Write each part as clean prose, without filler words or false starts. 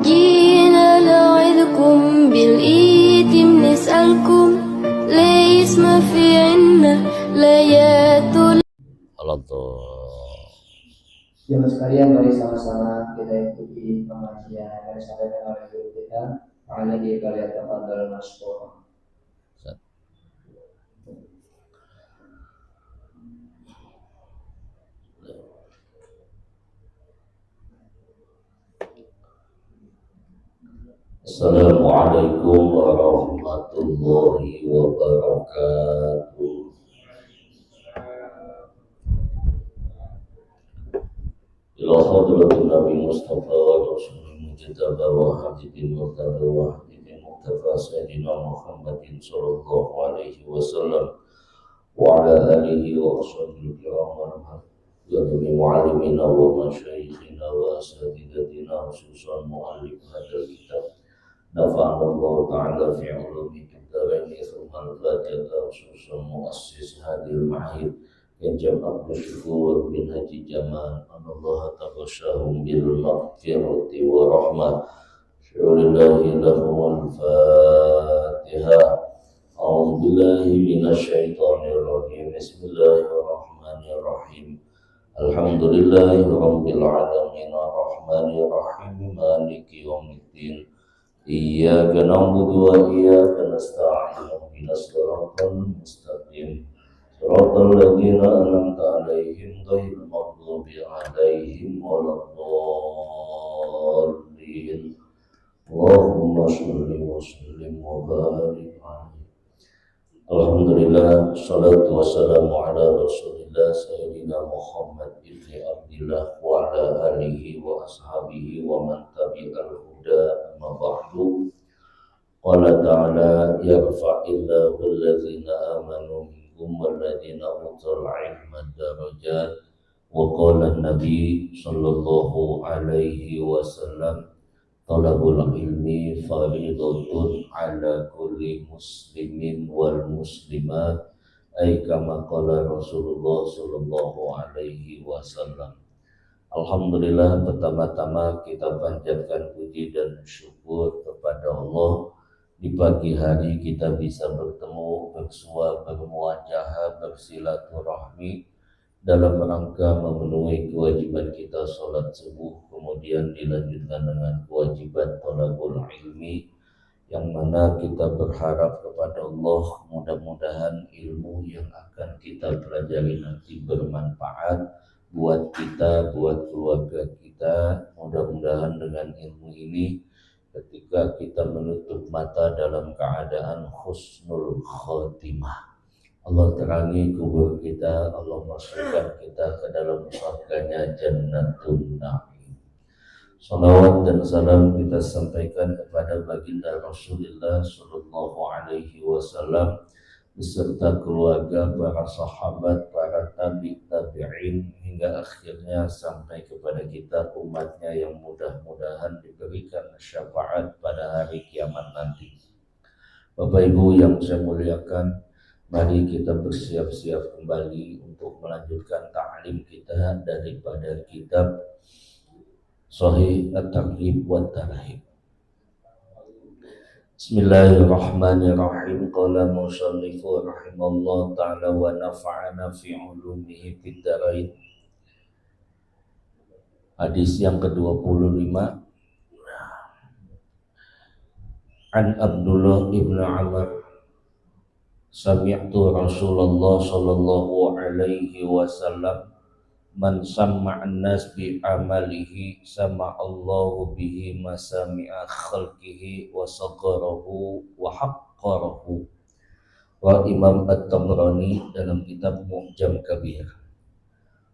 جينا نعظكم بالإيتم نسألكم ليس ما في عنا ليات. Jemaah sekalian, mari sama-sama kita ikuti pengajian yang disampaikan oleh guru kita. Makanya di kalian tafadhal mashkur. Assalamualaikum warahmatullahi wabarakatuh. Ila hadratin Nabi Mustafa wa Rasulul Mujtaba wa Habibin Murtada wa Habibin Muqtafa Sayyidina Muhammadin sallallahu alaihi wasallam wa ala alihi wa ashabihi kiram wa jami'i mu'allimina wa masyayikhina wa asatidatina khususan mu'allif hadal kitab nafa'allahu ta'ala fi ulumi kitabani thumma al-fatiha khususan muassis hadil ma'hid Kanjeng Abdul Syukur bin Haji Jamal Allah tabasyahum bil maghfirati wa rahmah syulillahi lahumul fatihah a'udzu billahi minasyaitonir rajim bismillahirrahmanirrahim alhamdulillahi rabbil alamin arrahmanir rahim maliki yaumiddin iyyaka na'budu wa iyyaka nasta'in ihdinas siratal mustaqim Siratal ladzina an'amta 'alaihim ghairil maghdubi 'alaihim waladdallin. Allahumma shalli wa sallim wa barik 'alaihi. Alhamdulillah, salatu wassalamu ala Rasulillah Sayyidina Muhammad ibni Abdillah wa ala alihi wa ashabihi wa man tabi'al huda amma ba'du. Qala ta'ala yarfa'illahu alladzina amanu والذين أوتوا العلم درجات وقال النبي صلى الله عليه وسلم طلب العلم فريضة على كل مسلم والمسلمات أي كما قال رسول الله صلى الله عليه وسلم. Alhamdulillah, pertama-tama kita panjatkan puji dan syukur kepada Allah. Di pagi hari kita bisa bertemu, bersua, bermuajahah, bersilaturahmi dalam rangka memenuhi kewajiban kita sholat subuh, kemudian dilanjutkan dengan kewajiban thalabul ilmi, yang mana kita berharap kepada Allah mudah-mudahan ilmu yang akan kita pelajari nanti bermanfaat buat kita, buat keluarga kita. Mudah-mudahan dengan ilmu ini ketika kita menutup mata dalam keadaan husnul khotimah, Allah terangi kubur kita, Allah masukkan kita ke dalam surganya Jannatun Na'im. Salawat dan salam kita sampaikan kepada baginda Rasulullah sallallahu alaihi wasallam beserta keluarga, para sahabat, para tabi'in hingga akhirnya sampai kepada kita umatnya yang mudah-mudahan diberikan syafaat pada hari kiamat nanti. Bapak Ibu yang saya muliakan, mari kita bersiap-siap kembali untuk melanjutkan ta'lim kita daripada kitab Sahih At-Targhib wa Tarhib. Bismillahirrahmanirrahim. Qala musannifu rahimallahu ta'ala wa nafa'ana fi ulumihi fid dharain. Hadis yang ke-25 An Abdullah ibn Amr sami'tu Rasulullah sallallahu alaihi wasallam man samma'an nas bi amalihi sama'allahu bihi masami'a khalqihi wa sagharahu wa haqqarahu. Wa Imam At-Tabrani dalam kitab Mu'jam Kabir.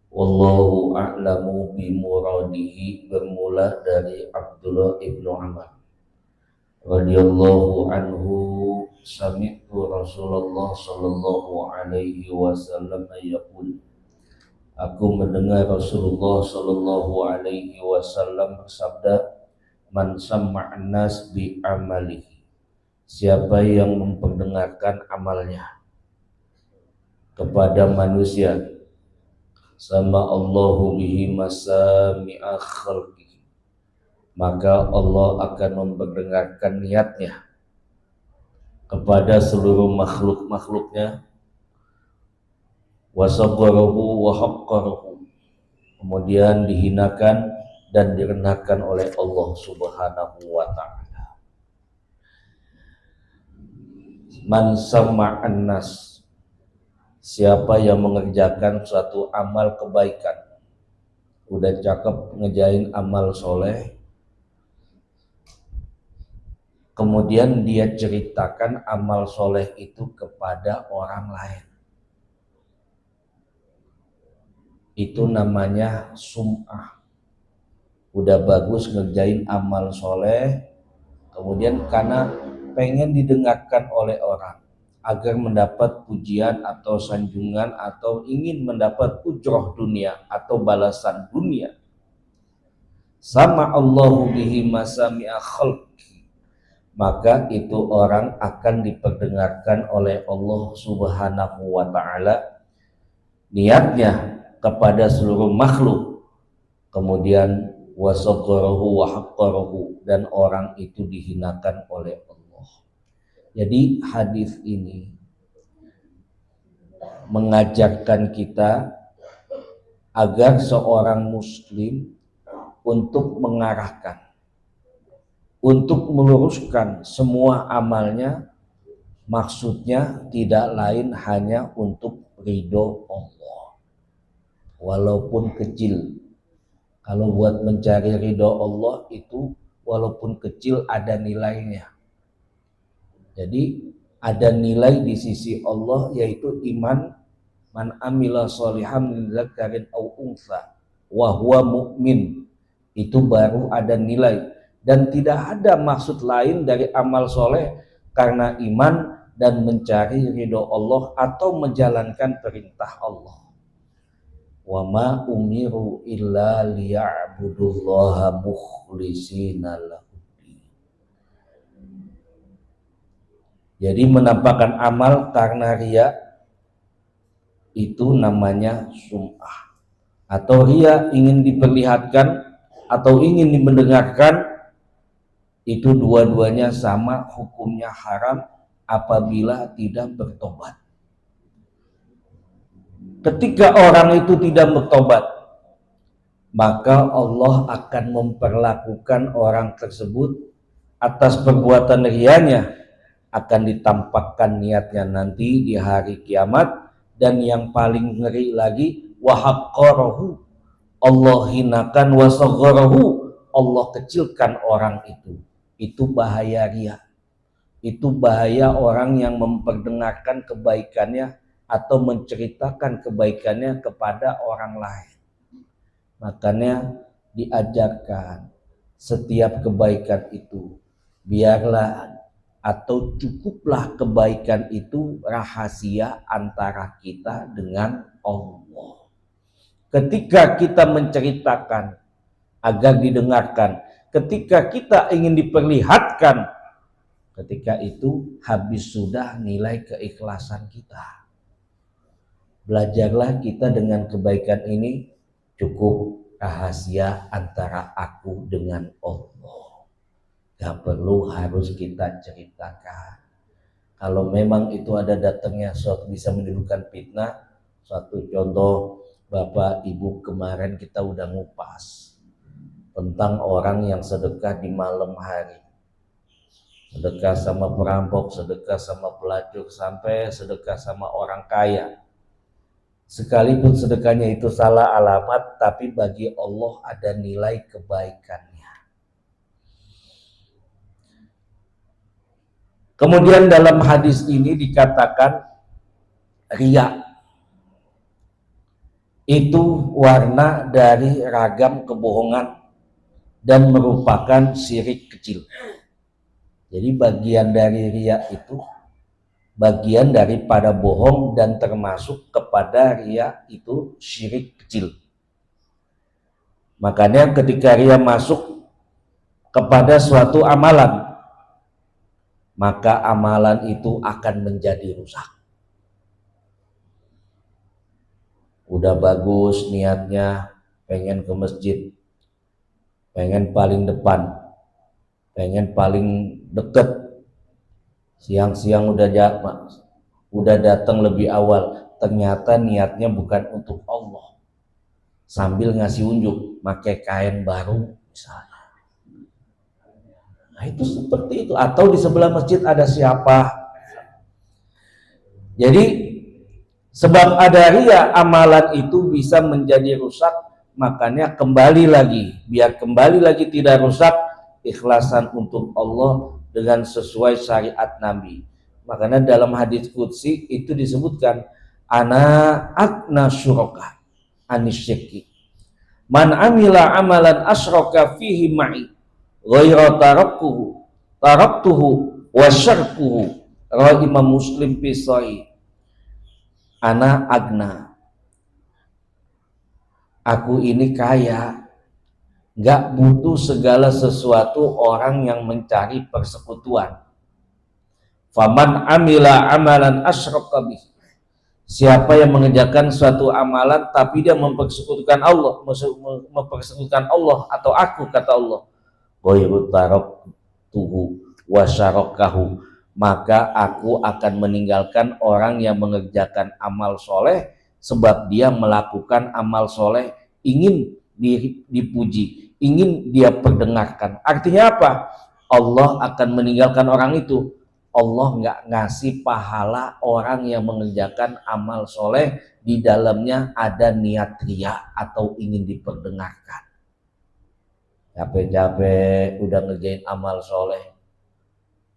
Wallahu a'lamu bi muradihi, bermula dari Abdullah ibnu Amr radhiyallahu anhu sami'tu Rasulullah sallallahu alaihi wasallam yaqul, aku mendengar Rasulullah sallallahu alaihi wasallam bersabda, man samma'an nas bi amalihi, siapa yang memperdengarkan amalnya kepada manusia, sama Allahu bihi masami'a khalqihi, maka Allah akan memperdengarkan niatnya kepada seluruh makhluk-makhluknya. Wasagharahu wa haqqarahu, kemudian dihinakan dan direndahkan oleh Allah Subhanahu wa ta'ala. Man sama'an nas, siapa yang mengerjakan suatu amal kebaikan, udah cakep ngejain amal soleh, kemudian dia ceritakan amal soleh itu kepada orang lain, itu namanya sum'ah. Udah bagus ngerjain amal soleh, kemudian karena pengen didengarkan oleh orang agar mendapat pujian atau sanjungan atau ingin mendapat ujroh dunia atau balasan dunia, sama Allahu bihi masami'a khalqi, maka itu orang akan diperdengarkan oleh Allah Subhanahu wa ta'ala niatnya kepada seluruh makhluk, kemudian wasagharahu wa haqqarahu, dan orang itu dihinakan oleh Allah. Jadi hadis ini mengajarkan kita agar seorang muslim untuk mengarahkan, untuk meluruskan semua amalnya, maksudnya tidak lain hanya untuk ridho Allah, walaupun kecil. Kalau buat mencari ridho Allah itu walaupun kecil ada nilainya. Jadi ada nilai di sisi Allah, yaitu iman. Man amila sholihan min dzakarin aw untha wa huwa mu'min, itu baru ada nilai. Dan tidak ada maksud lain dari amal soleh karena iman dan mencari ridho Allah atau menjalankan perintah Allah. Wa ma umiru illa liya'budullaha mukhlishina lahu. Jadi menampakkan amal karena riya itu namanya sum'ah, atau riya ingin diperlihatkan atau ingin dimendengarkan, itu dua-duanya sama hukumnya haram apabila tidak bertobat. Ketika orang itu tidak bertobat, maka Allah akan memperlakukan orang tersebut atas perbuatan riyanya, akan ditampakkan niatnya nanti di hari kiamat. Dan yang paling ngeri lagi, wa haqqarahu, Allah hinakan, wa sagharahu, Allah kecilkan orang itu. Itu bahaya riya. Itu bahaya orang yang memperdengarkan kebaikannya atau menceritakan kebaikannya kepada orang lain. Makanya diajarkan setiap kebaikan itu biarlah atau cukuplah kebaikan itu rahasia antara kita dengan Allah. Ketika kita menceritakan agar didengarkan, ketika kita ingin diperlihatkan, ketika itu habis sudah nilai keikhlasan kita. Belajarlah kita dengan kebaikan ini cukup rahasia antara aku dengan Allah. Gak perlu harus kita ceritakan. Kalau memang itu ada datangnya suatu bisa menimbulkan fitnah, suatu contoh Bapak Ibu kemarin kita udah ngupas tentang orang yang sedekah di malam hari, sedekah sama perampok, sedekah sama pelacur, sampai sedekah sama orang kaya. Sekalipun sedekahnya itu salah alamat, tapi bagi Allah ada nilai kebaikannya. Kemudian dalam hadis ini dikatakan riya itu warna dari ragam kebohongan dan merupakan syirik kecil. Jadi bagian dari riya itu bagian daripada bohong dan termasuk kepada riya itu syirik kecil. Makanya ketika riya masuk kepada suatu amalan, maka amalan itu akan menjadi rusak. Udah bagus niatnya, pengen ke masjid, pengen paling depan, pengen paling deket, siang-siang udah datang lebih awal, ternyata niatnya bukan untuk Allah, sambil ngasih unjuk pakai kain baru misalnya. Nah itu seperti itu. Atau di sebelah masjid ada siapa. Jadi sebab ada ria, amalan itu bisa menjadi rusak. Makanya kembali lagi, biar kembali lagi tidak rusak, ikhlasan untuk Allah dengan sesuai syariat Nabi. Makanya dalam hadis qudsi itu disebutkan, ana akna syuraka anisyiki, man amila amalan asyraka fihi ma'i ghayra taraktuhu wa syarkuhu. Rawah Imam Muslim fi Sahih. Ana agna, aku ini kaya, gak butuh segala sesuatu orang yang mencari persekutuan. Faman amila amalan asyraka bih, siapa yang mengerjakan suatu amalan tapi dia mempersekutukan Allah, mempersekutukan Allah atau aku, kata Allah, ghairu taraktuhu wa syarakahu, maka aku akan meninggalkan orang yang mengerjakan amal soleh sebab dia melakukan amal soleh ingin dipuji, ingin dia perdengarkan. Artinya apa? Allah akan meninggalkan orang itu. Allah nggak ngasih pahala orang yang mengerjakan amal soleh di dalamnya ada niat ria atau ingin diperdengarkan. Capek-capek udah ngerjain amal soleh,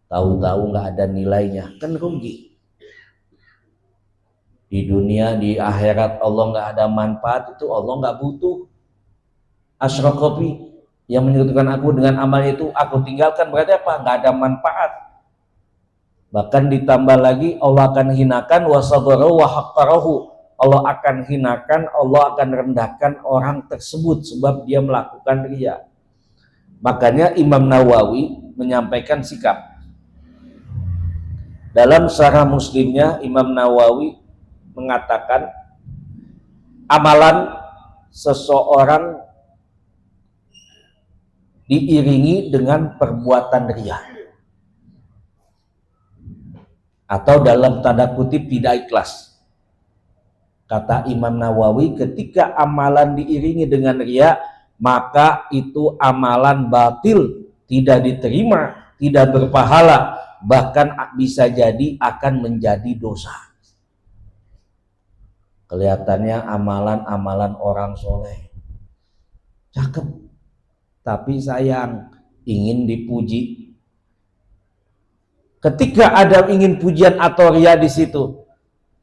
tahu-tahu nggak ada nilainya, kan rugi. Di dunia, di akhirat Allah nggak ada manfaat, itu Allah nggak butuh. Asyraqobi, yang menyekutukan aku dengan amal itu aku tinggalkan, berarti apa? Nggak ada manfaat. Bahkan ditambah lagi Allah akan hinakan wasadarahu wa haqqarahu, Allah akan hinakan, Allah akan rendahkan orang tersebut sebab dia melakukan riya. Makanya Imam Nawawi menyampaikan sikap dalam Syarah Muslimnya. Imam Nawawi mengatakan amalan seseorang diiringi dengan perbuatan riya atau dalam tanda kutip tidak ikhlas. Kata Imam Nawawi, ketika amalan diiringi dengan riya, maka itu amalan batil, tidak diterima, tidak berpahala, bahkan bisa jadi akan menjadi dosa. Kelihatannya amalan-amalan orang soleh cakep, tapi sayang ingin dipuji. Ketika ada ingin pujian atau ria di situ,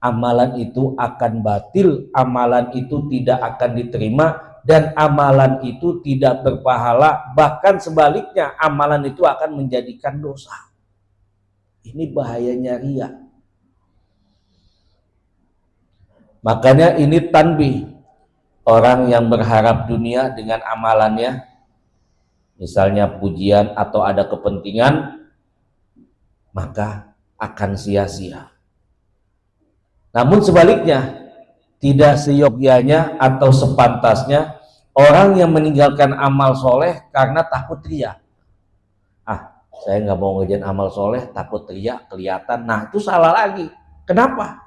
amalan itu akan batil, amalan itu tidak akan diterima, dan amalan itu tidak berpahala, bahkan sebaliknya amalan itu akan menjadikan dosa. Ini bahayanya ria. Makanya ini tanbih, orang yang berharap dunia dengan amalannya, misalnya pujian atau ada kepentingan, maka akan sia-sia. Namun sebaliknya, tidak seyogyanya atau sepantasnya orang yang meninggalkan amal soleh karena takut ria. Saya nggak mau ngerjain amal soleh, takut ria kelihatan. Nah itu salah lagi. Kenapa?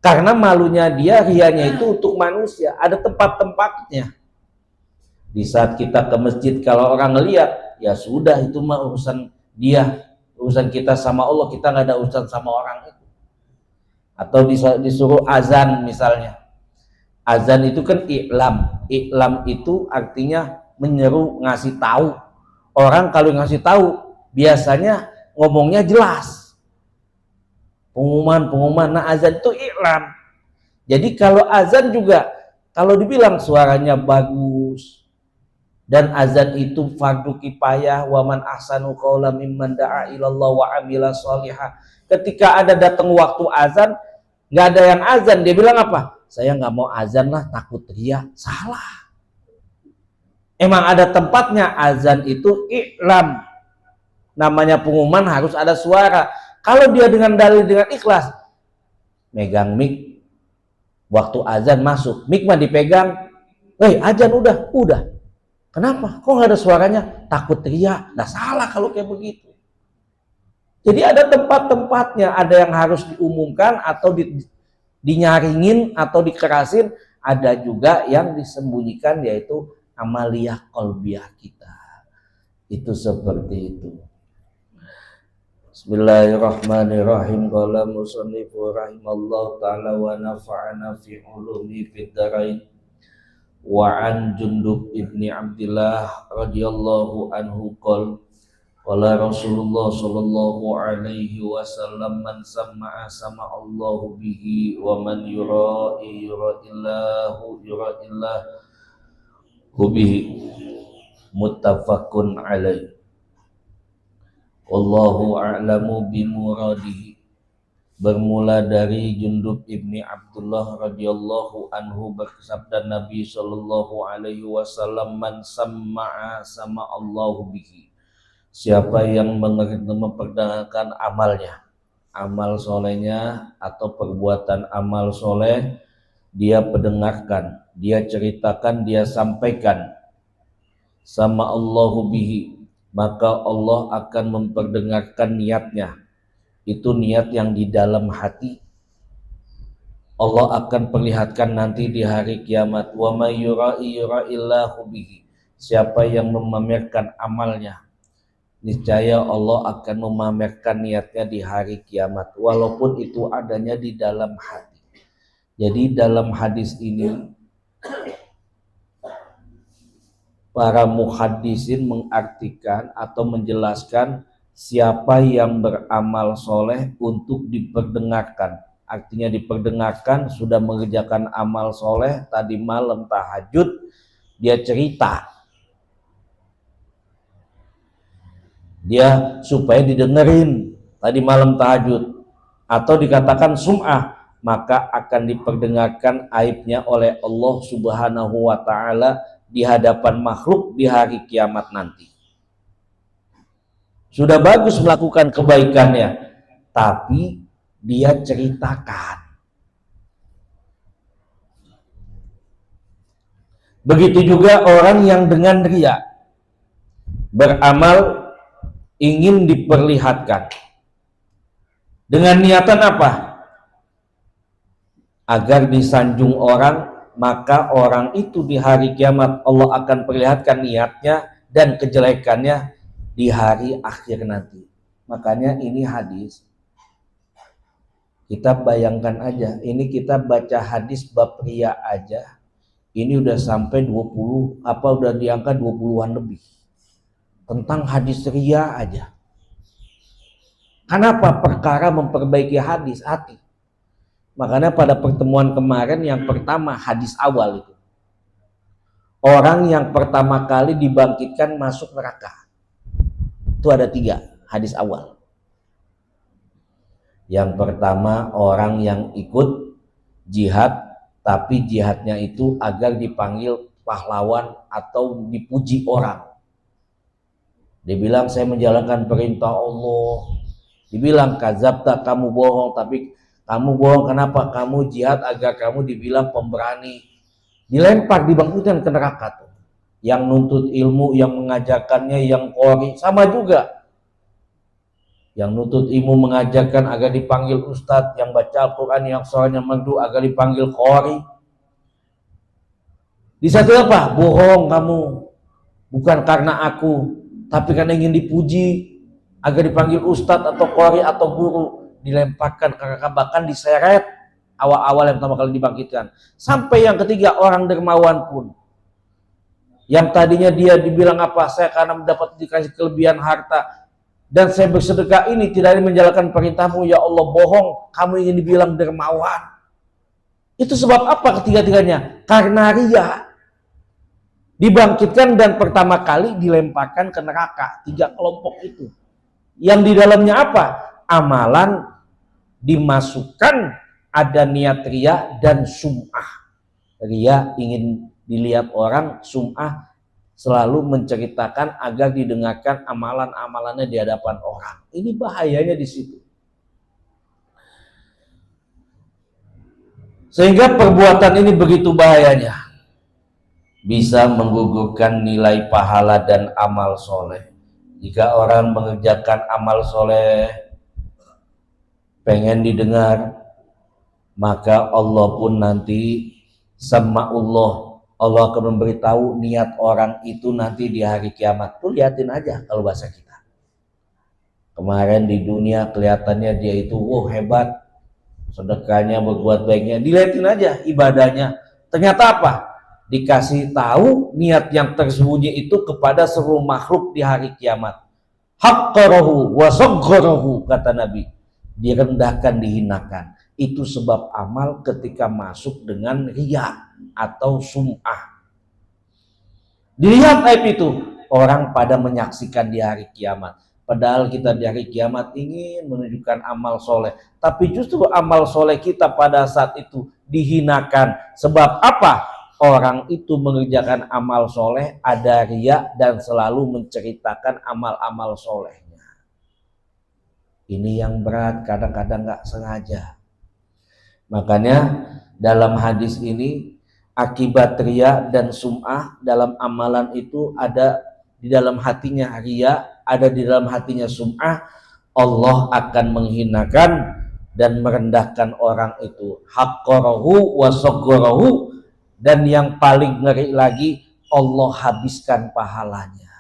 Karena malunya dia, rianya itu untuk manusia, ada tempat-tempatnya. Di saat kita ke masjid, kalau orang ngelihat, ya sudah, itu mah urusan dia, urusan kita sama Allah, kita nggak ada urusan sama orang itu. Atau disuruh azan misalnya, azan itu kan iklam itu artinya menyeru, ngasih tahu. Orang kalau ngasih tahu biasanya ngomongnya jelas, pengumuman. Nah azan itu iklan. Jadi kalau azan juga, kalau dibilang suaranya bagus dan azan itu fardu kifayah, waman ahsanu qaulan mimman da'a ilallah wa amila sholihah. Ketika ada datang waktu azan, nggak ada yang azan, dia bilang apa? Saya nggak mau azan lah, takut ria. Salah. Emang ada tempatnya. Azan itu iklam, namanya pengumuman, harus ada suara. Kalau dia dengan dalil, dengan ikhlas, megang mic, waktu azan masuk, mic mah dipegang, azan udah. Kenapa? Kok nggak ada suaranya? Takut teriak. Nggak salah kalau kayak begitu. Jadi ada tempat-tempatnya, ada yang harus diumumkan atau dinyaringin atau dikerasin, ada juga yang disembunyikan, yaitu amaliyah qalbiyah kita. Itu seperti itu. Bismillahirrahmanirrahim. Qala musannifu rahimallahu ta'ala wa nafa'ana fi ulumi fid darain. Wa an Jundub ibni Abdillah radhiyallahu anhu qala qala Rasulullah sallallahu alaihi wasallam man sama'a sama'allahu bihi wa man yura'i yura'illahu bihi. Muttafaqun alaih. Wallahu a'lamu bimuradihi. Bermula dari Jundub ibni Abdullah radhiyallahu anhu, bersabda Nabi sallallahu alaihi wasallam, man sama'a sama Allahu bihi. Siapa yang memperdengarkan amalnya, amal solehnya atau perbuatan amal soleh, dia pendengarkan, dia ceritakan, dia sampaikan, sama Allahu bihi, maka Allah akan memperdengarkan niatnya. Itu niat yang di dalam hati. Allah akan perlihatkan nanti di hari kiamat. Wa may yura'i yura'illahu bihi. Siapa yang memamerkan amalnya, niscaya Allah akan memamerkan niatnya di hari kiamat, walaupun itu adanya di dalam hati. Jadi dalam hadis ini para muhaddisin mengartikan atau menjelaskan siapa yang beramal soleh untuk diperdengarkan. Artinya diperdengarkan, sudah mengerjakan amal soleh, tadi malam tahajud dia cerita, dia supaya didengerin tadi malam tahajud, atau dikatakan sum'ah, maka akan diperdengarkan aibnya oleh Allah Subhanahu wa ta'ala di hadapan makhluk di hari kiamat nanti. Sudah bagus melakukan kebaikannya, tapi dia ceritakan. Begitu juga orang yang dengan riya beramal ingin diperlihatkan. Dengan niatan apa? Agar disanjung orang, maka orang itu di hari kiamat Allah akan perlihatkan niatnya dan kejelekannya di hari akhir nanti. Makanya ini hadis, kita bayangkan aja, ini kita baca hadis bab riya aja, ini udah sampai 20, udah di angka 20-an lebih tentang hadis riya aja. Kenapa? Perkara memperbaiki hadis hati. Makanya pada pertemuan kemarin yang pertama, hadis awal itu, orang yang pertama kali dibangkitkan masuk neraka, itu ada 3 hadis awal. Yang pertama, orang yang ikut jihad, tapi jihadnya itu agar dipanggil pahlawan atau dipuji orang. Dibilang saya menjalankan perintah Allah. Dibilang kadzabta, kamu bohong. Tapi kamu bohong kenapa? Kamu jihad agar kamu dibilang pemberani. Dilempar, dibangkitkan ke neraka tuh. Yang nuntut ilmu, yang mengajarkannya, yang qori, sama juga. Yang nuntut ilmu mengajarkan agar dipanggil ustadz, yang baca Al-Quran, yang suaranya merdu agar dipanggil qori. Di satu apa? Bohong kamu. Bukan karena aku, tapi karena ingin dipuji, agar dipanggil ustadz atau qori atau guru. Dilemparkan ke neraka, bahkan diseret awal-awal yang pertama kali dibangkitkan. Sampai yang ketiga, orang dermawan pun, yang tadinya dia dibilang apa? Saya karena mendapat dikasih kelebihan harta dan saya bersedekah ini tidak menjalankan perintahmu ya Allah, bohong, kamu ingin dibilang dermawan. Itu sebab apa ketiga-tiganya? Karena riya. Dibangkitkan dan pertama kali dilemparkan ke neraka. 3 kelompok itu. Yang di dalamnya apa? Amalan dimasukkan, ada niat riya dan sum'ah. Riya ingin dilihat orang, sum'ah selalu menceritakan agar didengarkan amalan-amalannya di hadapan orang. Ini bahayanya di situ. Sehingga perbuatan ini begitu bahayanya. bisa menggugurkan nilai pahala dan amal soleh. Jika orang mengerjakan amal soleh pengen didengar, maka Allah pun nanti sama Allah akan memberitahu niat orang itu nanti di hari kiamat. Tuh liatin aja kalau bahasa kita. Kemarin di dunia kelihatannya dia itu hebat, sedekahnya, berbuat baiknya, dilihatin aja ibadahnya. Ternyata apa? Dikasih tahu niat yang tersembunyi itu kepada seluruh makhluk di hari kiamat. Haqqarahu wa sagharahu, kata Nabi. Direndahkan, dihinakan. Itu sebab amal ketika masuk dengan riya atau sum'ah. Dilihat aib itu, orang pada menyaksikan di hari kiamat. Padahal kita di hari kiamat ingin menunjukkan amal soleh, tapi justru amal soleh kita pada saat itu dihinakan. Sebab apa? Orang itu mengerjakan amal soleh, ada riya dan selalu menceritakan amal-amal solehnya. Ini yang berat, kadang-kadang nggak sengaja. Makanya dalam hadis ini akibat riya dan sum'ah dalam amalan itu ada di dalam hatinya riya, ada di dalam hatinya sum'ah. Allah akan menghinakan dan merendahkan orang itu. Haqqarahu wa sagharahu. Dan yang paling ngeri lagi, Allah habiskan pahalanya.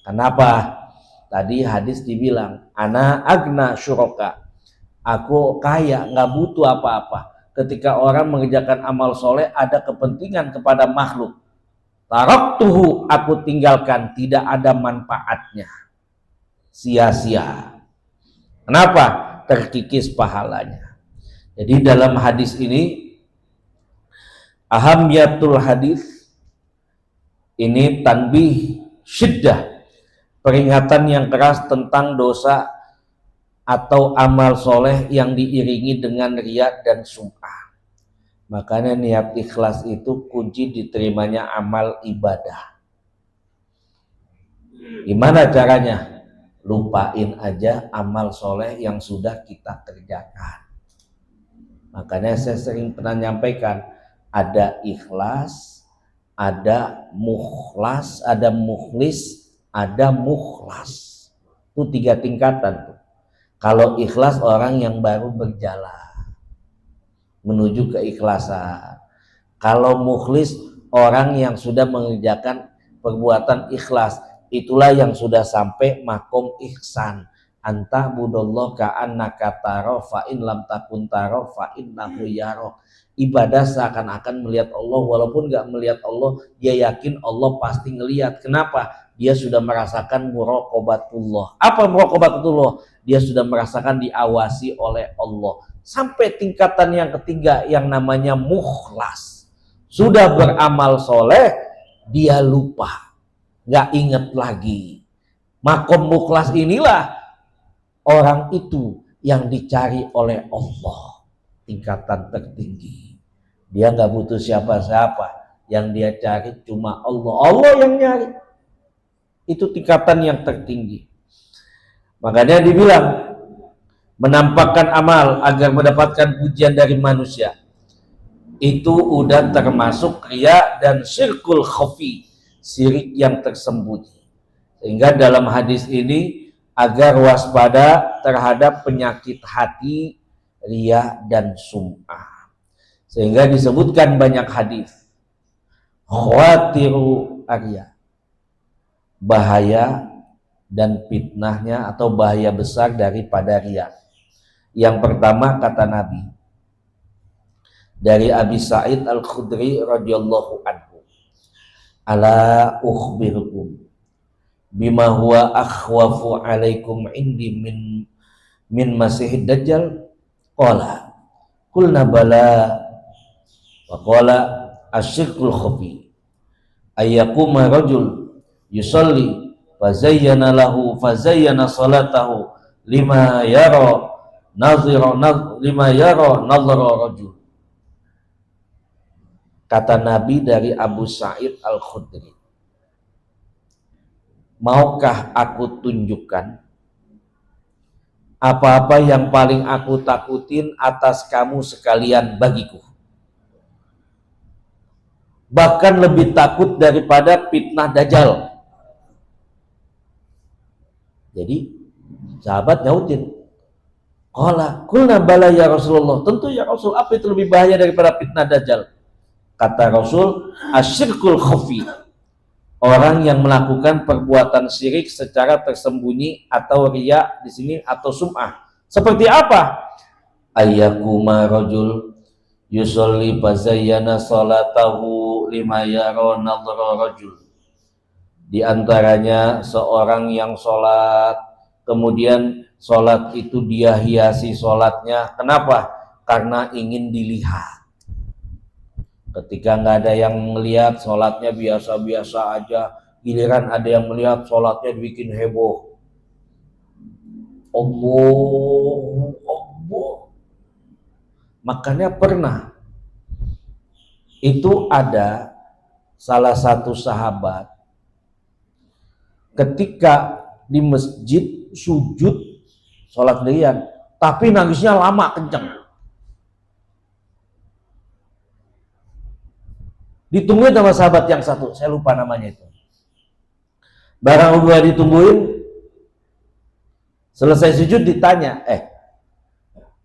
Kenapa? Tadi hadis dibilang, ana agna syuraka, aku kaya, nggak butuh apa-apa. Ketika orang mengerjakan amal soleh ada kepentingan kepada makhluk, taraktuhu, aku tinggalkan, tidak ada manfaatnya, sia-sia. Kenapa? Terkikis pahalanya. Jadi dalam hadis ini, ahamiyatul hadis ini tanbih syiddah, peringatan yang keras tentang dosa atau amal soleh yang diiringi dengan riya dan sum'ah. Makanya niat ikhlas itu kunci diterimanya amal ibadah. Gimana caranya? Lupain aja amal soleh yang sudah kita kerjakan. Makanya saya sering pernah nyampaikan, ada ikhlas, ada mukhlas, ada mukhlis, ada mukhlas. Itu 3 tingkatan tuh. Kalau ikhlas orang yang baru berjalan menuju keikhlasan. Kalau mukhlis orang yang sudah mengerjakan perbuatan ikhlas, itulah yang sudah sampai makom ihsan. Anta budallah ka'annaka taro fa in lam takun taro fa innahu yaro. Ibadah seakan-akan melihat Allah, walaupun nggak melihat Allah, dia yakin Allah pasti ngelihat. Kenapa? Dia sudah merasakan muraqabatullah. Apa muraqabatullah? Dia sudah merasakan diawasi oleh Allah. Sampai tingkatan yang ketiga yang namanya mukhlas. Sudah beramal soleh, dia lupa, nggak ingat lagi. Makom mukhlas inilah orang itu yang dicari oleh Allah, tingkatan tertinggi. Dia nggak butuh siapa-siapa, yang dia cari cuma Allah. Allah yang nyari. Itu tingkatan yang tertinggi. Makanya dibilang menampakkan amal agar mendapatkan pujian dari manusia, itu udah termasuk riya dan syirkul khafi, syirik yang tersembunyi. Sehingga dalam hadis ini agar waspada terhadap penyakit hati, riya dan sum'ah. Sehingga disebutkan banyak hadis, khawatiru riya, bahaya dan fitnahnya atau bahaya besar daripada riya. Yang pertama kata Nabi dari Abi Sa'id Al-Khudri radhiyallahu anhu, ala ukhbirukum bima huwa akhwafu alaikum indi min masihid dajjal. Qala qulna bala wa qala asyirkul khafi ayyakuma rajul yusalli fazayyana salatahu lima yara nazara rajul. Kata Nabi dari Abu Sa'id Al-Khudri, maukah aku tunjukkan apa-apa yang paling aku takutin atas kamu sekalian bagiku? bahkan lebih takut daripada fitnah Dajjal. Jadi sahabat nyautin, qala qulna bala ya Rasulullah, tentu ya Rasul, apa itu lebih bahaya daripada fitnah Dajjal? Kata Rasul, asyirkul khafi, orang yang melakukan perbuatan syirik secara tersembunyi, atau riya di sini, atau sum'ah. Seperti apa? Ayyakuma rajul yusolli fazayyana salatahu lima yara nadhara rajul. Di antaranya seorang yang sholat, kemudian sholat itu dia hiasi sholatnya. Kenapa? Karena ingin dilihat. Ketika nggak ada yang melihat, sholatnya biasa-biasa aja. Giliran ada yang melihat, sholatnya bikin heboh. Allah. Makanya pernah itu ada salah satu sahabat ketika di masjid sujud sholat dirian, tapi nangisnya lama kenceng. Ditungguin sama sahabat yang satu, saya lupa namanya itu. Barang udah ditungguin, selesai sujud ditanya,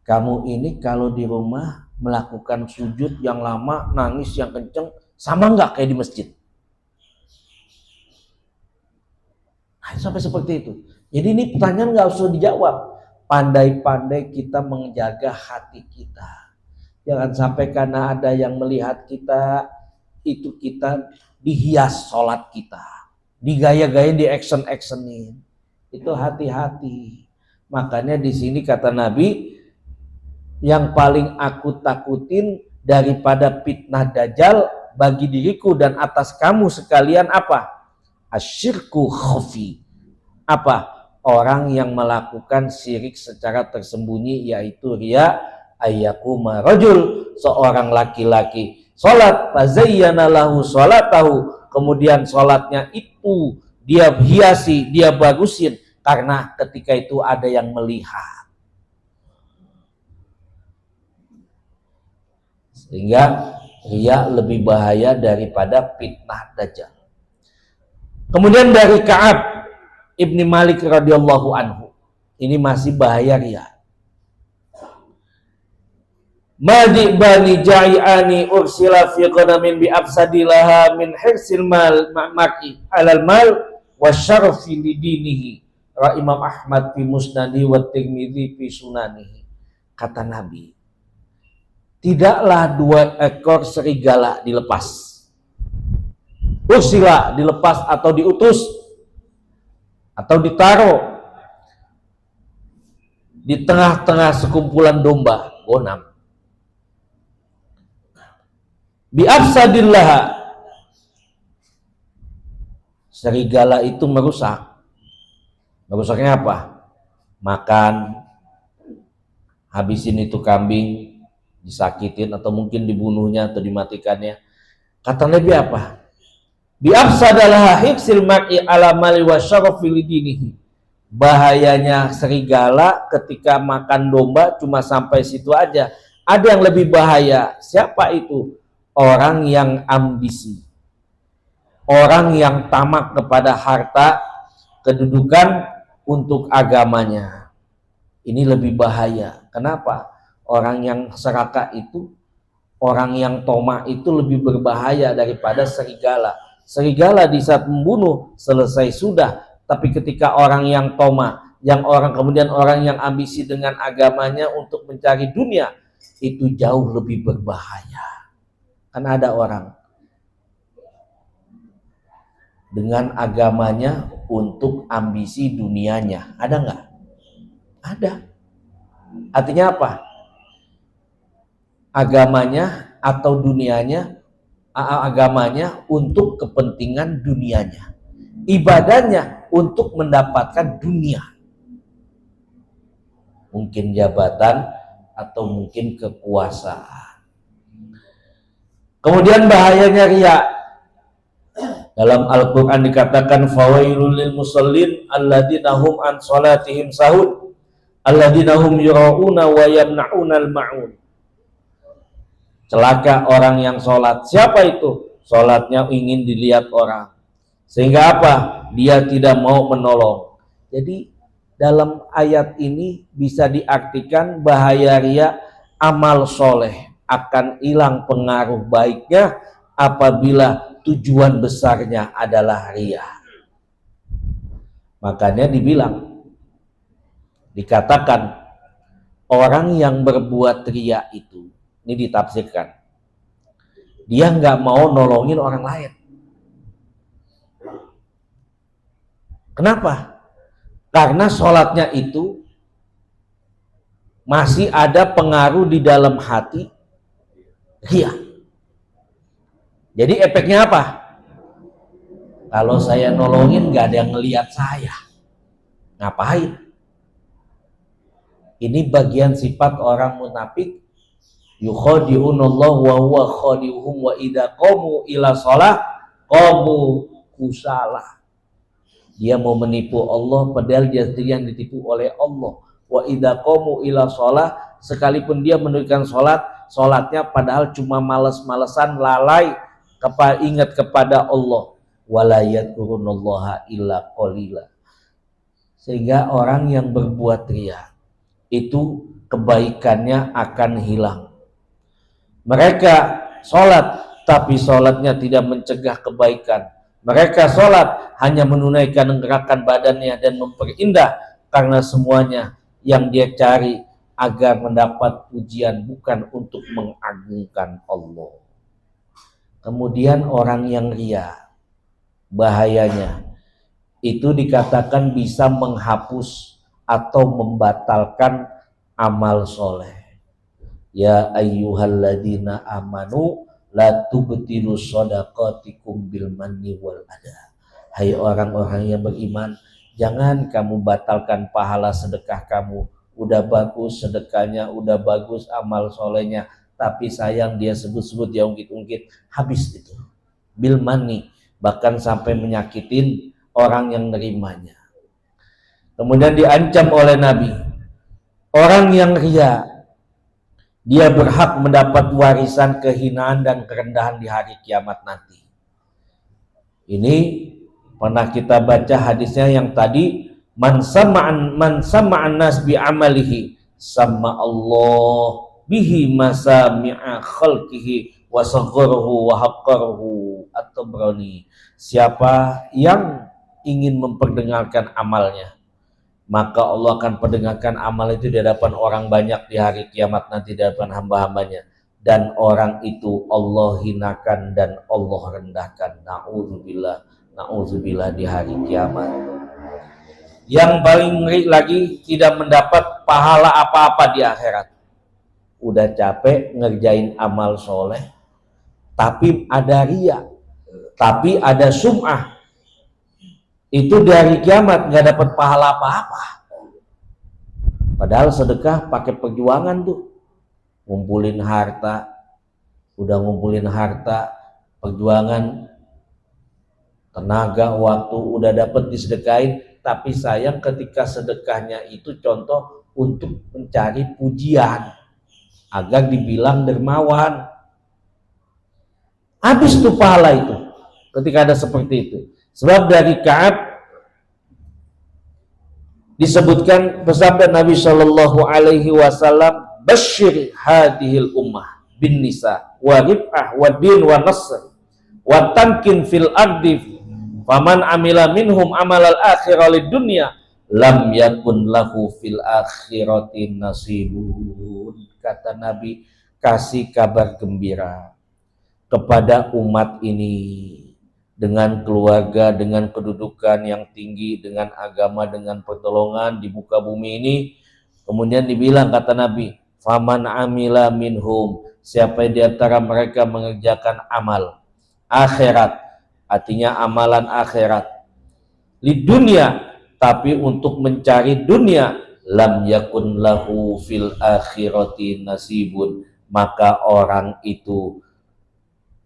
kamu ini kalau di rumah melakukan sujud yang lama, nangis yang kenceng, sama nggak kayak di masjid? Nah, sampai seperti itu. Jadi ini pertanyaan nggak usah dijawab. Pandai-pandai kita menjaga hati kita. Jangan sampai karena ada yang melihat kita, itu kita dihias sholat kita, digaya-gayain, di action-actionin. Itu hati-hati. Makanya di sini kata Nabi, yang paling aku takutin daripada fitnah Dajjal bagi diriku dan atas kamu sekalian apa? Asyirku khafi. Apa? Orang yang melakukan syirik secara tersembunyi, yaitu riya. Ayyakuma rajul, seorang laki-laki sholat, fazayyana lahu sholatahu, kemudian sholatnya itu dia hiasi, dia bagusin, karena ketika itu ada yang melihat. Sehingga riya lebih bahaya daripada fitnah Dajjal. Kemudian dari Ka'ab Ibni Malik radhiyallahu anhu, ini masih bahaya riya. Madi bani jai'ani ursila fi qadamin bi afsadilaha min hirsil mal ma'maki alal mal wa syarfi lidinihi. Ra Imam Ahmad fi musnadi wa Tirmidzi fi sunanihi. Kata Nabi, tidaklah 2 ekor serigala dilepas. Ursila, dilepas atau diutus atau ditaruh di tengah-tengah sekumpulan domba, gonam. Bi'afsadillah, serigala itu merusak. Merusaknya apa? Makan, habisin itu kambing, disakitin atau mungkin dibunuhnya atau dimatikannya. Kata Nabi apa? Bi'afsadallah hiksil mar'i ala mali wa syarafi lidinihi. Bahayanya serigala ketika makan domba cuma sampai situ aja. Ada yang lebih bahaya. Siapa itu? Orang yang ambisi, orang yang tamak kepada harta, kedudukan untuk agamanya. Ini lebih bahaya. Kenapa? Orang yang serakah itu, orang yang tamak itu lebih berbahaya daripada serigala. Serigala di saat membunuh selesai sudah, tapi ketika orang yang tamak, kemudian orang yang ambisi dengan agamanya untuk mencari dunia, itu jauh lebih berbahaya. Kan ada orang dengan agamanya untuk ambisi dunianya. Ada nggak? Ada. Artinya apa? Agamanya atau dunianya, agamanya untuk kepentingan dunianya. Ibadahnya untuk mendapatkan dunia. Mungkin jabatan atau mungkin kekuasaan. Kemudian bahayanya riya. Dalam Al-Quran dikatakan fawailul lil musallin alladzina hum an salatihim sahun alladzina hum yura'una wa yamna'unal ma'un. Celaka orang yang sholat. Siapa itu? sholatnya ingin dilihat orang. Sehingga apa? Dia tidak mau menolong. Jadi dalam ayat ini bisa diartikan bahaya riya, amal soleh akan hilang pengaruh baiknya apabila tujuan besarnya adalah riya. Makanya dikatakan orang yang berbuat riya itu, ini ditafsirkan, dia nggak mau nolongin orang lain. Kenapa? Karena sholatnya itu masih ada pengaruh di dalam hati riya. Jadi efeknya apa? Kalau saya nolongin nggak ada yang ngelihat saya, ngapain? Ini bagian sifat orang munafik. Yukhadi'unallahu wa huwa khadi'uhum wa idza qamu ila shalah qamu kusala. Dia mau menipu Allah padahal dia sendiri yang ditipu oleh Allah. Wa idza qamu ila shalah, sekalipun dia menunaikan salatnya padahal cuma malas-malesan, lalai, ingat kepada Allah. Wala yadhkurunallaha illa qalila. Sehingga orang yang berbuat riya itu kebaikannya akan hilang. Mereka sholat tapi sholatnya tidak mencegah kebaikan. Mereka sholat hanya menunaikan gerakan badannya dan memperindah, karena semuanya yang dia cari agar mendapat pujian, bukan untuk mengagungkan Allah. Kemudian orang yang riya, bahayanya itu dikatakan bisa menghapus atau membatalkan amal soleh. Ya ayyuhalladzina amanu la tubtilu shadaqatikum bil manni wal adha. Hai orang-orang yang beriman, jangan kamu batalkan pahala sedekah kamu. Udah bagus sedekahnya, udah bagus amal solehnya, tapi sayang dia sebut-sebut, dia ungkit-ungkit, habis itu. Bil manni, bahkan sampai menyakitin orang yang nerimanya. Kemudian diancam oleh Nabi, orang yang riya, dia berhak mendapat warisan kehinaan dan kerendahan di hari kiamat nanti. Ini pernah kita baca hadisnya yang tadi, man sama'an nas bi amalihi sama Allah bihi masami'a khalqihi wa sagharahu wa haqqarahu at-Tabrani. Siapa yang ingin memperdengarkan amalnya, maka Allah akan perdengarkan amal itu di hadapan orang banyak di hari kiamat nanti, di hadapan hamba-hambanya, dan orang itu Allah hinakan dan Allah rendahkan. Na'udzubillah di hari kiamat. Yang paling ngeri lagi, tidak mendapat pahala apa-apa di akhirat. Udah capek ngerjain amal soleh, tapi ada riya, tapi ada sum'ah, itu di hari kiamat nggak dapat pahala apa-apa. Padahal sedekah pakai perjuangan tuh, ngumpulin harta, udah ngumpulin harta, perjuangan, tenaga, waktu udah dapat disedekain, tapi sayang ketika sedekahnya itu contoh untuk mencari pujian agar dibilang dermawan, habis tuh pahala itu ketika ada seperti itu. Sebab dari Ka'ab disebutkan bersabda Nabi Shallallahu Alaihi Wasallam, Bashir hadhil ummah bin nisa wa rib'ah wa din wa nasr wa tamkin fil ardi faman amila minhum amalal akhirah lid dunya lam yakun lahu fil akhirati nasibun. Kata Nabi, kasih kabar gembira kepada umat ini dengan keluarga, dengan kedudukan yang tinggi, dengan agama, dengan pertolongan di muka bumi ini. Kemudian dibilang, kata Nabi, faman amila minhum, siapa di antara mereka mengerjakan amal akhirat, artinya amalan akhirat, di dunia, tapi untuk mencari dunia, lam yakun lahu fil akhirati nasibun, maka orang itu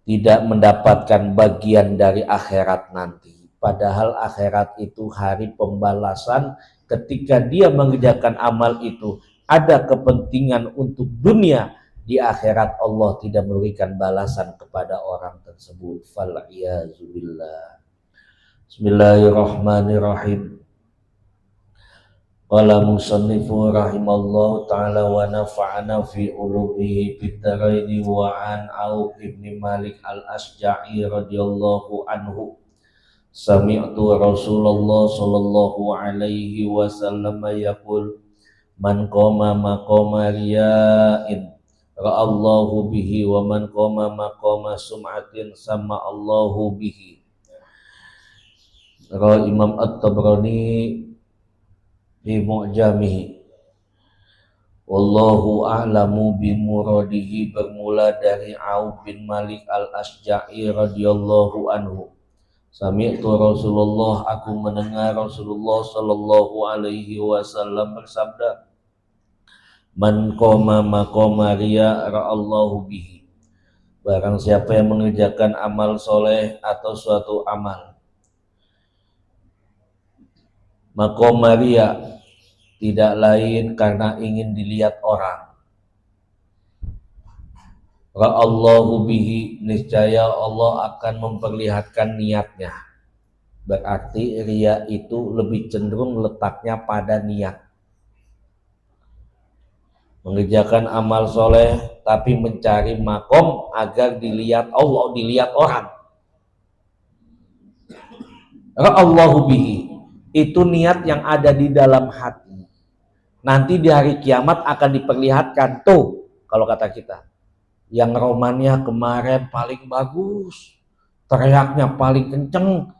tidak mendapatkan bagian dari akhirat nanti. Padahal akhirat itu hari pembalasan. Ketika dia mengerjakan amal itu ada kepentingan untuk dunia, di akhirat Allah tidak memberikan balasan kepada orang tersebut. Fal'iyazubillah. Bismillahirrahmanirrahim. Qala musannifu rahimallahu ta'ala wa nafa'ana fi ulumihi bid-dharaini wa an Auf ibn Malik al-Asja'i radhiyallahu anhu. Sami'tu Rasulullah sallallahu alaihi wasallam yaqul man qama maqama riya'in ra'allahu bihi wa man qama maqama sum'atin sama Allahu bihi. Rawi Imam At-Tabrani fi Mu'jamihi. Wallahu a'lamu bimuradihi, bermula dari Auf bin Malik al-Asja'i radhiyallahu anhu. Sami'tu Rasulullah, aku mendengar Rasulullah sallallahu alaihi wasallam bersabda, man qama maqama riya ra'allahu bihi. Barang siapa yang mengerjakan amal soleh atau suatu amal maqama riya, tidak lain karena ingin dilihat orang, ra'allahu bihi, niscaya Allah akan memperlihatkan niatnya. Berarti riya itu lebih cenderung letaknya pada niat. Mengerjakan amal soleh tapi mencari makom agar dilihat Allah, dilihat orang. Ra'allahu bihi, itu niat yang ada di dalam hati. Nanti di hari kiamat akan diperlihatkan. Tuh, kalau kata kita, yang romannya kemarin paling bagus, teriaknya paling kenceng,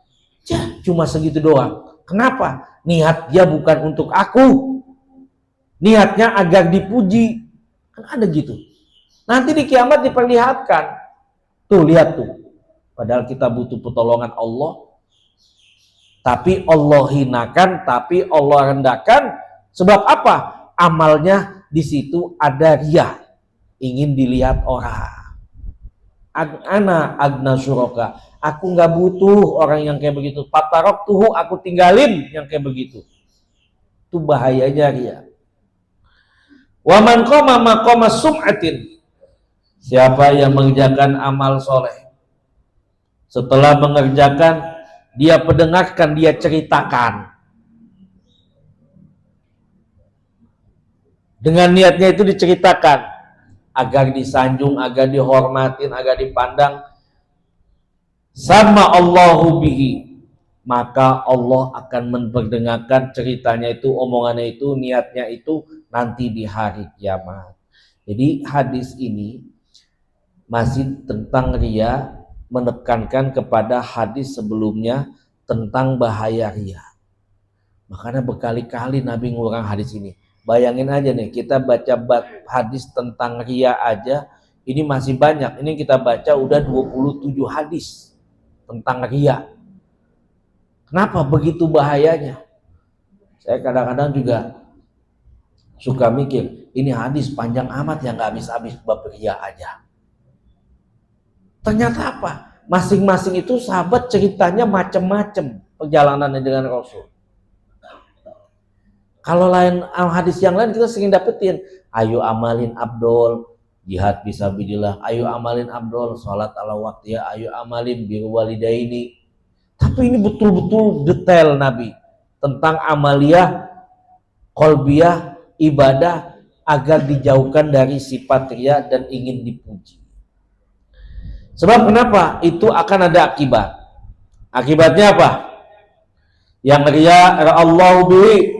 cuma segitu doang. Kenapa? Niat dia bukan untuk aku, niatnya agar dipuji. Kan ada gitu. Nanti di kiamat diperlihatkan. Tuh, lihat tuh. Padahal kita butuh pertolongan Allah, tapi Allah hinakan, tapi Allah rendahkan. Sebab apa? Amalnya di situ ada riya, ingin dilihat orang. Ana agna syuraka, aku nggak butuh orang yang kayak begitu. Patarok tuhu, aku tinggalin yang kayak begitu. Itu bahayanya riya. Wa man qama maqama sum'atin, siapa yang mengerjakan amal soleh, setelah mengerjakan dia pendengarkan, dia ceritakan. Dengan niatnya itu diceritakan agar disanjung, agar dihormatin, agar dipandang. Sama Allahu bihi, maka Allah akan memperdengarkan ceritanya itu, omongannya itu, niatnya itu nanti di hari kiamat. Jadi hadis ini masih tentang riya, menekankan kepada hadis sebelumnya tentang bahaya riya. Makanya berkali-kali Nabi ngurang hadis ini. Bayangin aja nih, kita baca hadis tentang riya aja, ini masih banyak. Ini kita baca udah 27 hadis tentang riya. Kenapa begitu bahayanya? Saya kadang-kadang juga suka mikir, ini hadis panjang amat ya, nggak habis-habis bab riya aja. Ternyata apa? Masing-masing itu sahabat ceritanya macam-macam perjalanannya dengan Rasul. Kalau lain hadis yang lain kita sering dapetin, ayo amalin abdol, jihad fisabilillah, ayo amalin abdol, sholat ala waktu ya, ayo amalin biru walidaini. Tapi ini betul-betul detail Nabi tentang amaliyah, qalbiyah, ibadah agar dijauhkan dari sifat riya dan ingin dipuji. Sebab kenapa? Itu akan ada akibat. Akibatnya apa? Yang riya ra'allahu bihi,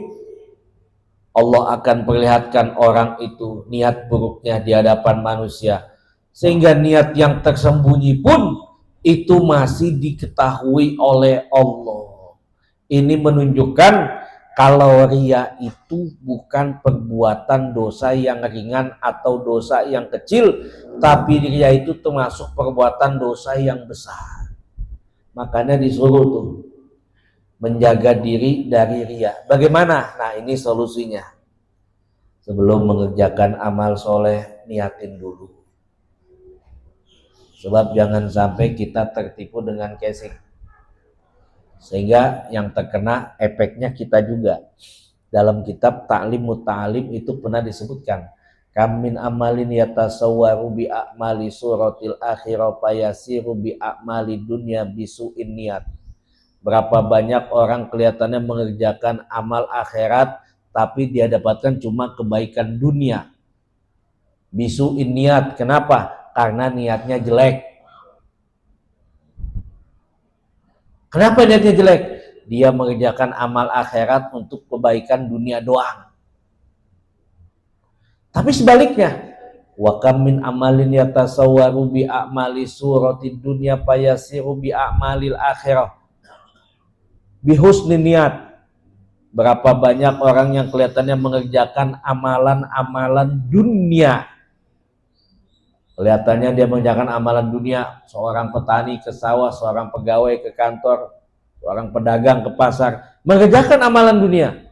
Allah akan perlihatkan orang itu niat buruknya di hadapan manusia, sehingga niat yang tersembunyi pun itu masih diketahui oleh Allah. Ini menunjukkan kalau riya itu bukan perbuatan dosa yang ringan atau dosa yang kecil, tapi riya itu termasuk perbuatan dosa yang besar. Makanya disuruh tuh menjaga diri dari riya. Bagaimana? Nah, ini solusinya. Sebelum mengerjakan amal soleh, niatin dulu. Sebab jangan sampai kita tertipu dengan casing, sehingga yang terkena efeknya kita juga. Dalam kitab Ta'lim Muta'alim itu pernah disebutkan, Kam min amalin yatasawwaru bi a'mali suratil akhirah fayasiru bi a'mali dunya bisu'in niat. Berapa banyak orang kelihatannya mengerjakan amal akhirat tapi dia dapatkan cuma kebaikan dunia. Bisu'in niat. Kenapa? Karena niatnya jelek. Kenapa niatnya jelek? Dia mengerjakan amal akhirat untuk kebaikan dunia doang. Tapi sebaliknya, wa kam min amalin yatasawwaru bi a'mali suratid dunya fayasiru bi a'malil akhirah bi husni niat. Berapa banyak orang yang kelihatannya mengerjakan amalan-amalan dunia. Kelihatannya dia mengerjakan amalan dunia, seorang petani ke sawah, seorang pegawai ke kantor, seorang pedagang ke pasar, mengerjakan amalan dunia.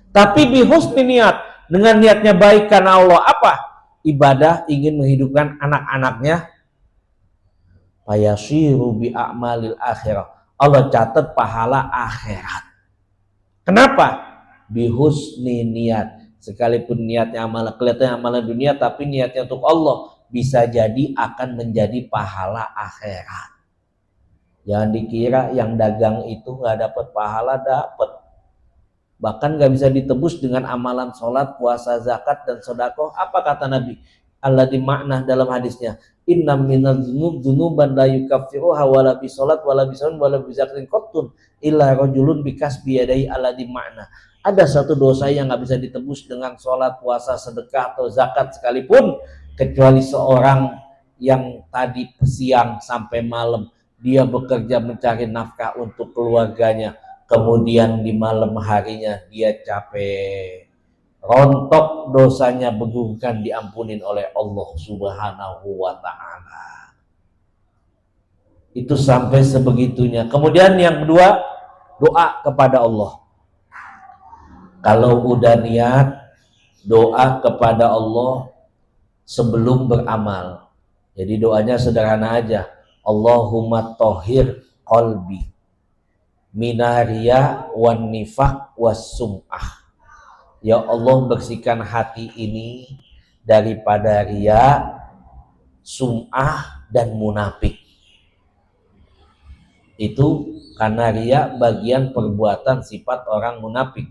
Tapi bi husni niat, dengan niatnya baik karena Allah. Apa? Ibadah, ingin menghidupkan anak-anaknya. Fayasiru bi a'malil akhirah. Allah catat pahala akhirat. Kenapa? Bi husni niat. Sekalipun niatnya amalan, kelihatannya amalan dunia, tapi niatnya untuk Allah, bisa jadi akan menjadi pahala akhirat. Jangan dikira yang dagang itu nggak dapat pahala, dapat. Bahkan gak bisa ditebus dengan amalan sholat, puasa, zakat, dan sedekah. Apa kata Nabi? Allah di makna dalam hadisnya, inna minal dzunuban la yukaffiruha wala bi sholat wala bi saum wala bi zakatin qattun illa rajulun bikasbi yadai Allah di makna. Ada satu dosa yang gak bisa ditebus dengan sholat, puasa, sedekah, atau zakat sekalipun, kecuali seorang yang tadi siang sampai malam dia bekerja mencari nafkah untuk keluarganya. Kemudian di malam harinya dia capek, rontok dosanya, bukan diampunin oleh Allah Subhanahu wa ta'ala. Itu sampai sebegitunya. Kemudian yang kedua, doa kepada Allah. Kalau udah niat, doa kepada Allah sebelum beramal. Jadi doanya sederhana aja. Allahumma tohir qalbi minaria wan nifaq was sum'ah. Ya Allah, bersihkan hati ini daripada ria, sum'ah, dan munafik. Itu karena ria bagian perbuatan sifat orang munafik.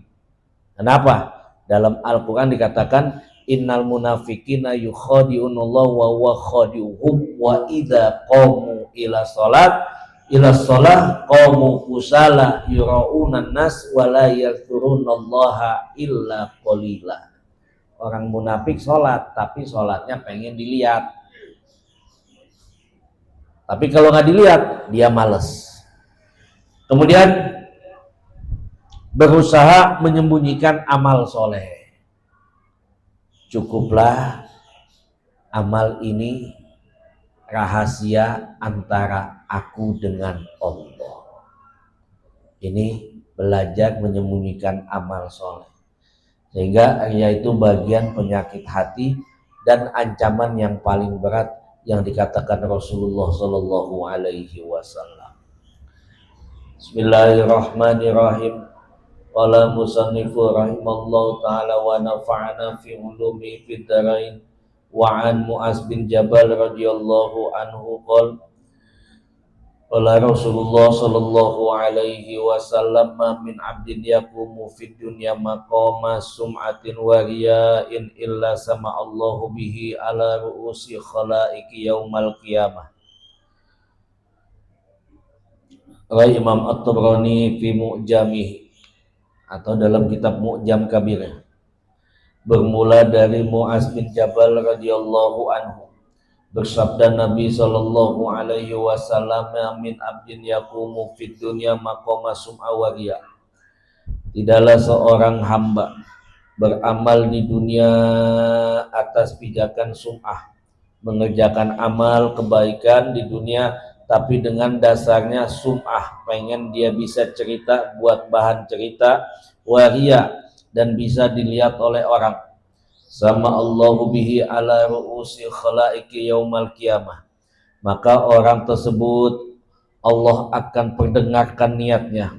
Kenapa? Dalam Al-Quran dikatakan innal munafiqina yukhadi'unallahu wa huwa khadi'uhum wa idza qamu ila sholat qamu kusala yura'unan nas wa la yadhkurunallaha illa qalila. Orang munafik sholat, tapi sholatnya pengen dilihat. Tapi kalau nggak dilihat, dia males. Kemudian berusaha menyembunyikan amal soleh. Cukuplah amal ini rahasia antara aku dengan Allah. Ini belajar menyembunyikan amal soleh, sehingga yaitu bagian penyakit hati dan ancaman yang paling berat yang dikatakan Rasulullah Shallallahu Alaihi Wasallam. Bismillahirrahmanirrahim. Qala musannifu rahimallahu ta'ala wa nafa'ana fi ulumi fid darain. Wa an Mu'az bin Jabal radhiyallahu anhu qala qala Rasulullah sallallahu alaihi wasallam ma min 'abdin yaqumu fid dunya maqama sum'atin wa riya'in illa sama Allahu bihi ala ru'usi khalaiqi yaumal qiyamah. Imam At-Tabrani fi Mu'jamih, atau dalam kitab Mu'jam Kabir, bermula dari Mu'az bin Jabal radhiyallahu anhu, bersabda Nabi sallallahu alaihi wasallam, min abdin yaqumu fid dunya maqama sum'a wa riya. Tidaklah seorang hamba beramal di dunia atas pijakan sum'ah, mengerjakan amal kebaikan di dunia tapi dengan dasarnya sum'ah, pengen dia bisa cerita, buat bahan cerita, waria, dan bisa dilihat oleh orang. Sama Allahu bihi ala ru'usi khalaiqi yaumal qiyamah. Maka orang tersebut Allah akan perdengarkan niatnya,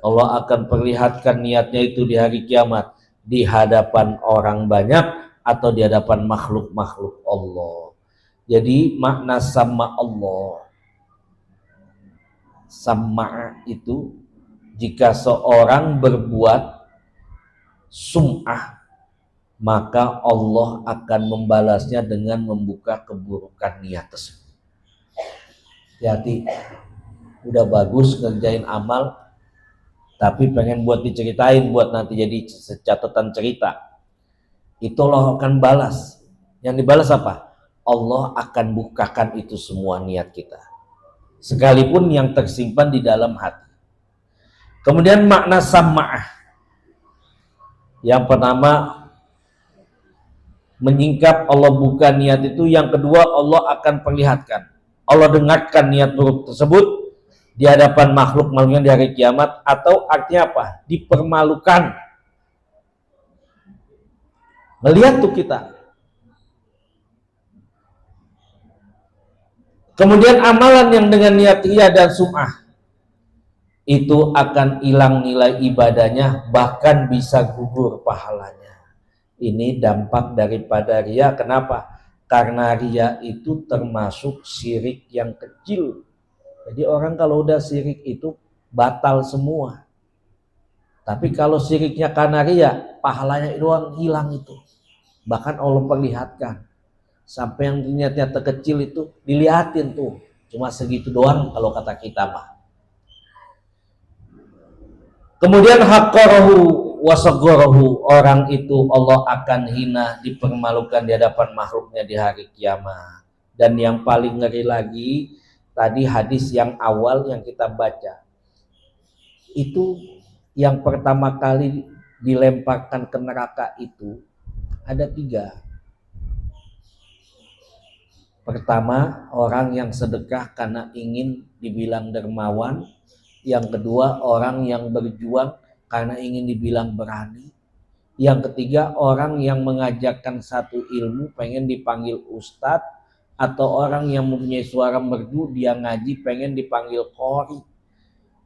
Allah akan perlihatkan niatnya itu di hari kiamat, di hadapan orang banyak, atau di hadapan makhluk-makhluk Allah. Jadi makna sama Allah, sama itu jika seorang berbuat sum'ah, maka Allah akan membalasnya dengan membuka keburukan niat tersebut. Jadi udah bagus ngerjain amal, tapi pengen buat diceritain, buat nanti jadi catatan cerita, itu Allah akan balas. Yang dibalas apa? Allah akan bukakan itu semua niat kita, sekalipun yang tersimpan di dalam hati. Kemudian makna sama'ah, yang pertama menyingkap, Allah buka niat itu. Yang kedua, Allah akan perlihatkan, Allah dengarkan niat buruk tersebut di hadapan makhluk-makhluknya di hari kiamat. Atau artinya apa? Dipermalukan. Melihat tuh kita. Kemudian amalan yang dengan niat ria dan sum'ah, itu akan hilang nilai ibadahnya, bahkan bisa gugur pahalanya. Ini dampak daripada ria. Kenapa? Karena ria itu termasuk syirik yang kecil. Jadi orang kalau udah syirik itu batal semua. Tapi kalau syiriknya karena ria, pahalanya doang hilang itu. Bahkan Allah perlihatkan. Sampai yang niatnya terkecil itu dilihatin tuh. Cuma segitu doang kalau kata kita mah. Kemudian haqqarahu wasagharahu, orang itu Allah akan hina, dipermalukan di hadapan makhluknya di hari kiamat. Dan yang paling ngeri lagi, tadi hadis yang awal yang kita baca, itu yang pertama kali dilemparkan ke neraka itu ada 3. Pertama, orang yang sedekah karena ingin dibilang dermawan. Yang kedua, orang yang berjuang karena ingin dibilang berani. Yang ketiga, orang yang mengajarkan satu ilmu pengen dipanggil ustadz. Atau orang yang mempunyai suara merdu, dia ngaji pengen dipanggil qori.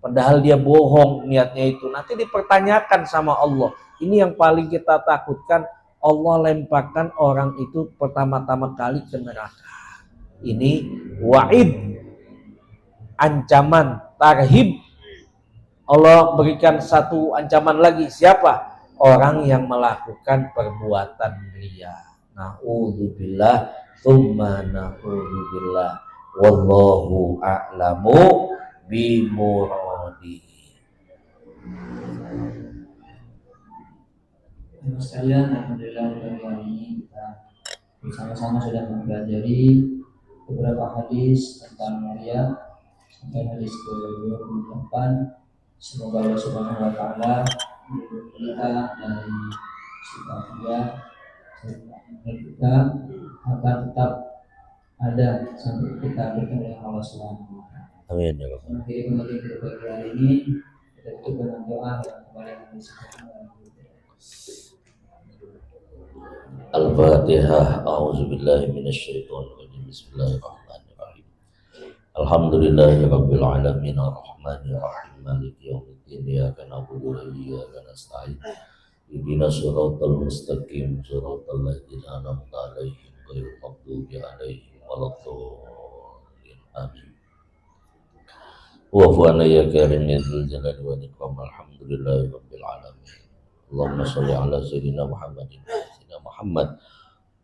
Padahal dia bohong niatnya itu. Nanti dipertanyakan sama Allah. Ini yang paling kita takutkan. Allah lemparkan orang itu pertama-tama kali ke neraka. Ini wa'id, ancaman, tarhib. Allah berikan satu ancaman lagi. Siapa? Orang yang melakukan perbuatan ria. Na'udzubillah, tsumma na'udzubillah. Wallahu a'lamu bimuradihi. Teman sekalian, alhamdulillah hari ini kita bersama-sama sudah mempelajari beberapa hadis tentang ria sampai hadis ke-28. Semoga Allah Subhanahu wa taala melindungi kita dari sifat ria, dan kita akan tetap ada sampai kita bertemu dengan Allah Subhanahu wa taala. Amin ya Rabbal. Mengakhiri kembali beberapa hari ini, kita tutup dengan doa yang kembali yang disampaikan. Al-Fatihah. A'udzubillahi minasyaitonir rajim. Bismillahirrahmanirrahim. Alhamdulillahi rabbil alamin arrahmanir rahim maliki yaumiddin iyyaka na'budu wa iyyaka nasta'in ihdinas siratal mustaqim siratal ladzina an'amta 'alaihim ghairil maghdubi 'alaihim waladdallin amin. Wa'fu 'anna ya karim ya dzal jalali wal ikram. Alhamdulillahi rabbil alamin. Allahumma shalli 'ala sayyidina Muhammadin Muhammad.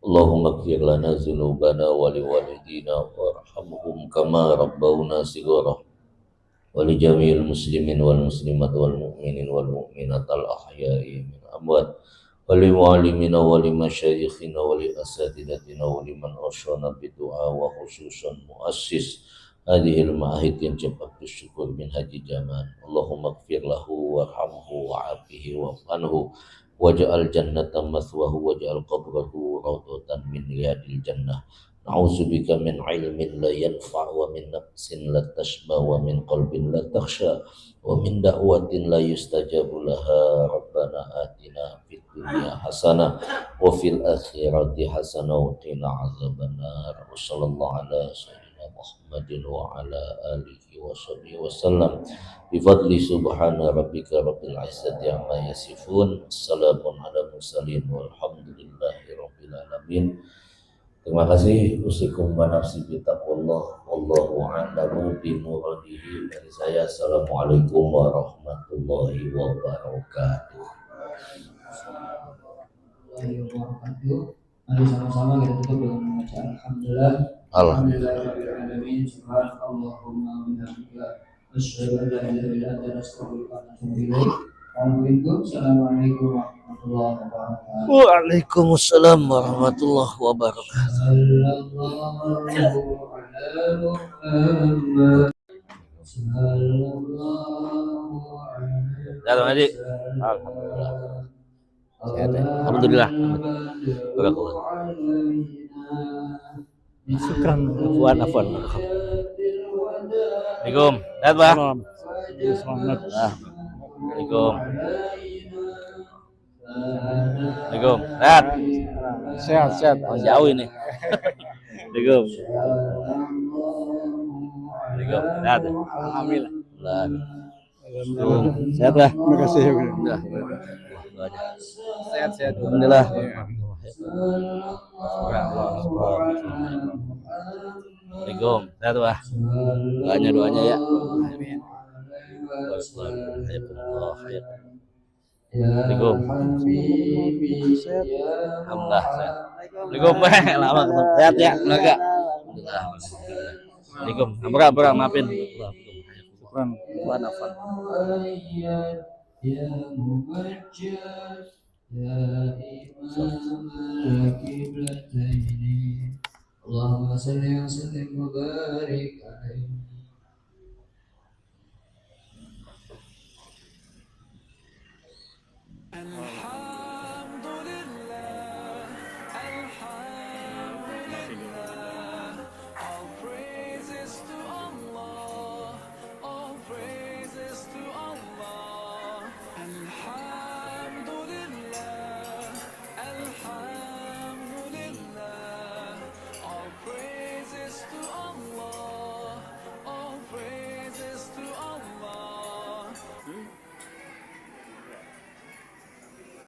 Allahumma ighfir lana dzunubana wa liwalidina warhamhum kama rabbawna shighara wa li jami'il muslimin wal muslimat wal mu'minin wal mu'minat al ahya'i min amwat wa li mu'allimina wa li masyayikhina wa li asatidatina wa liman awsana bidu'a wa khususan muassis hadhil ma'ahid yang cepat bersyukur min haji jaman. Allahumma ighfir lahu warhamhu wa'afihi wa'fanhu waj'al jannata mathwahu waj'al qabrahu rawdatan min riyadil jannah. Na'udzubika min ilmin la yanfa' wa min nafsin la tashba wa min qalbin la takhsha wa min da'watin la yustajabu laha. Rabbana atina fid dunya hasanah wa fil akhirati hasanah wa qina azabannar. Wassallallahu ala sayyidina Muhammadin wa ala alihi wa sahbihi wasallam bi fadli subhana rabbika rabbil izzati amma yasifun, salamun ala mursalin walhamdulillahi rabbil alamin. Terima kasih. Usikum wa nafsi bi taqwallah wallahu a'lamu bi muradihi. Dari saya, assalamualaikum warahmatullahi wabarakatuh. Mari sama-sama kita tutup dengan membaca alhamdulillah. Alhamdulillahirobbilalamin. Subhanakallahumma wa bihamdika asyhadu an la ilaha illa anta astaghfiruka wa atubu ilaik. Assalamualaikum warahmatullahi wabarakatuh. Waalaikumsalam warahmatullahi wabarakatuh. Sallallahu ala Muhammad. Sallallahu alaihi Alhamdulillah. Syukran. Afwan. Assalamualaikum. Sehat, Pak? Selamat. Assalamualaikum. Assalamualaikum. Sehat? Sehat. Oh, jauh ini. Assalamualaikum. Assalamualaikum. Sehat? Alhamdulillah. Sehat, Pak? Terima kasih. Udah. Sehat. Alhamdulillah. Assalamualaikum. Sehat, Pak? Doanya ya. Assalamualaikum. Alhamdulillah. Assalamualaikum. Lama ketemu. Sehat ya? Tenaga. Alhamdulillah. Assalamualaikum. Ampura, maafin. Syukran. Ya Mubajjal Ya Imam Al-Qiblataini Allahumma salli wa sallim wa barik alaihi